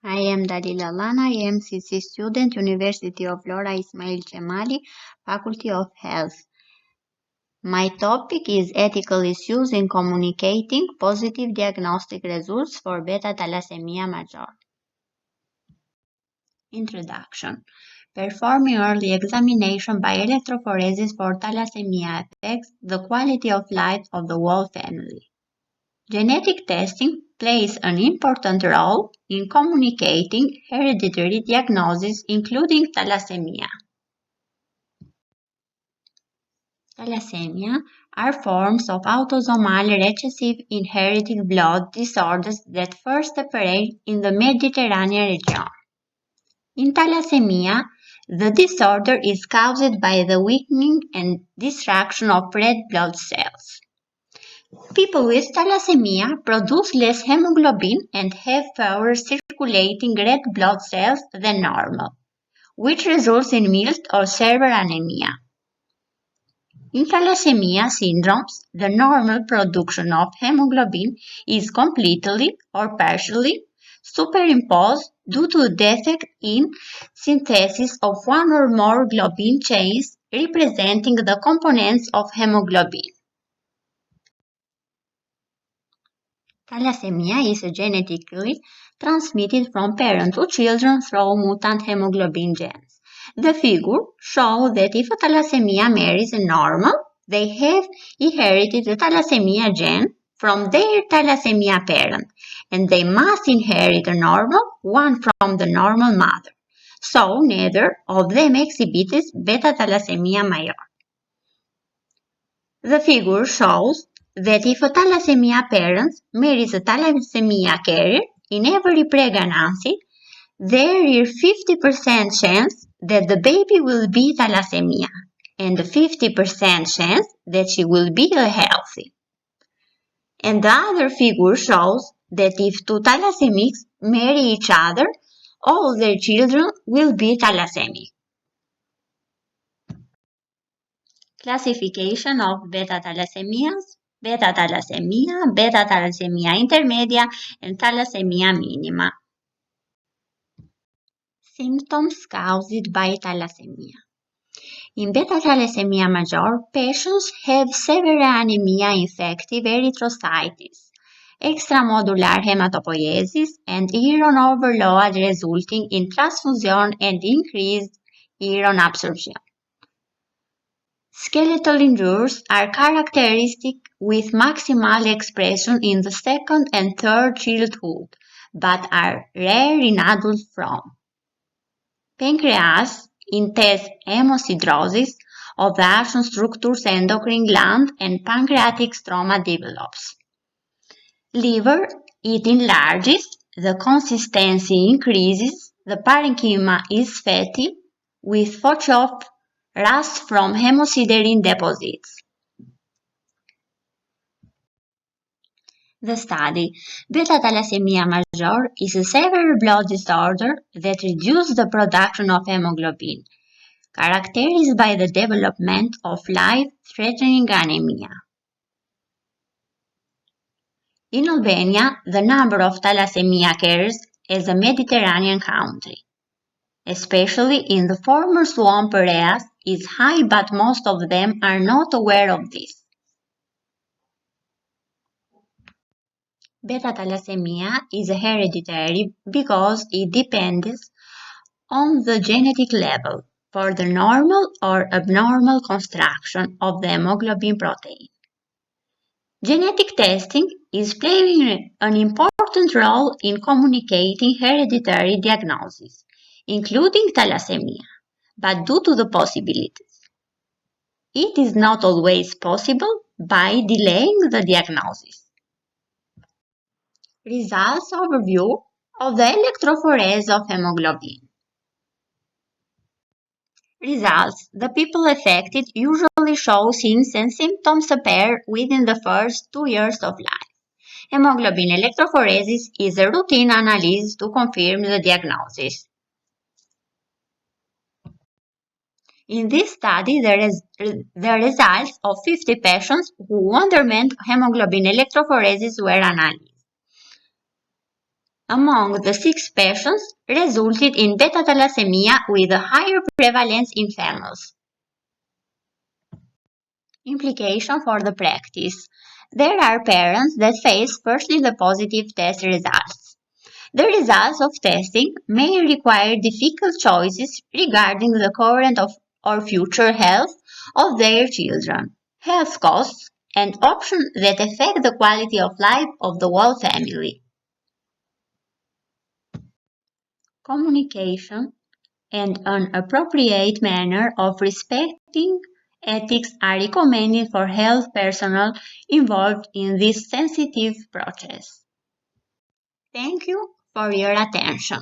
I am Dalila, I am CC student, University of Vlora, Ismail Qemali, Faculty of Health. My topic is ethical issues in communicating positive diagnostic results for beta-thalassemia major. Introduction. Performing early examination by electrophoresis for thalassemia affects the quality of life of the whole family. Genetic testing plays an important role in communicating hereditary diagnoses, including thalassemia. Thalassemia are forms of autosomal recessive inherited blood disorders that first appear in the Mediterranean region. In thalassemia, the disorder is caused by the weakening and destruction of red blood cells. People with thalassemia produce less hemoglobin and have fewer circulating red blood cells than normal, which results in mild or severe anemia. In thalassemia syndromes, the normal production of hemoglobin is completely or partially superimposed due to defect in synthesis of one or more globin chains representing the components of hemoglobin. Thalassemia is genetically transmitted from parent to children through mutant hemoglobin genes. The figure shows that if a thalassemia mare is normal, they have inherited the thalassemia gene from their thalassemia parent, and they must inherit a normal one from the normal mother. So neither of them exhibits beta-thalassemia major. The figure shows that if a thalassemia parent marries a thalassemia carrier in every pregnancy, there is 50% chance that the baby will be thalassemia and a 50% chance that she will be healthy. And the other figure shows that if two thalassemics marry each other, all their children will be thalassemic. Classification of beta-thalassemias, beta-thalassemia, beta-thalassemia intermedia, and thalassemia minima. Symptoms caused by thalassemia. In beta-thalassemia major, patients have severe anemia, infective erythrocytes, extramodular hematopoiesis, and iron overload resulting in transfusion and increased iron absorption. Skeletal injuries are characteristic with maximal expression in the second and third childhood, but are rare in adult form. Pancreas, intense hemosiderosis, ovation structures, endocrine gland, and pancreatic stroma develops. Liver, it enlarges, the consistency increases, the parenchyma is fatty, with foci of rust from hemosiderin deposits. The study. Beta-thalassemia major is a severe blood disorder that reduces the production of hemoglobin, characterized by the development of life-threatening anemia. In Albania, the number of thalassemia carriers is a Mediterranean country, especially in the former swamp areas, is high, but most of them are not aware of this. Beta-thalassemia is hereditary because it depends on the genetic level for the normal or abnormal construction of the hemoglobin protein. Genetic testing is playing an important role in communicating hereditary diagnoses, including thalassemia, but due to the possibilities. It is not always possible by delaying the diagnosis. Results overview of the electrophoresis of hemoglobin. Results. The people affected usually show signs and symptoms appear within the first 2 years of life. Hemoglobin electrophoresis is a routine analysis to confirm the diagnosis. In this study, the results of 50 patients who underwent hemoglobin electrophoresis were analyzed. among the 6 patients resulted in beta-thalassemia with a higher prevalence in females. Implication for the practice. There are parents that face firstly the positive test results. The results of testing may require difficult choices regarding the current or future health of their children, health costs, and options that affect the quality of life of the whole family. Communication and an appropriate manner of respecting ethics are recommended for health personnel involved in this sensitive process. Thank you for your attention.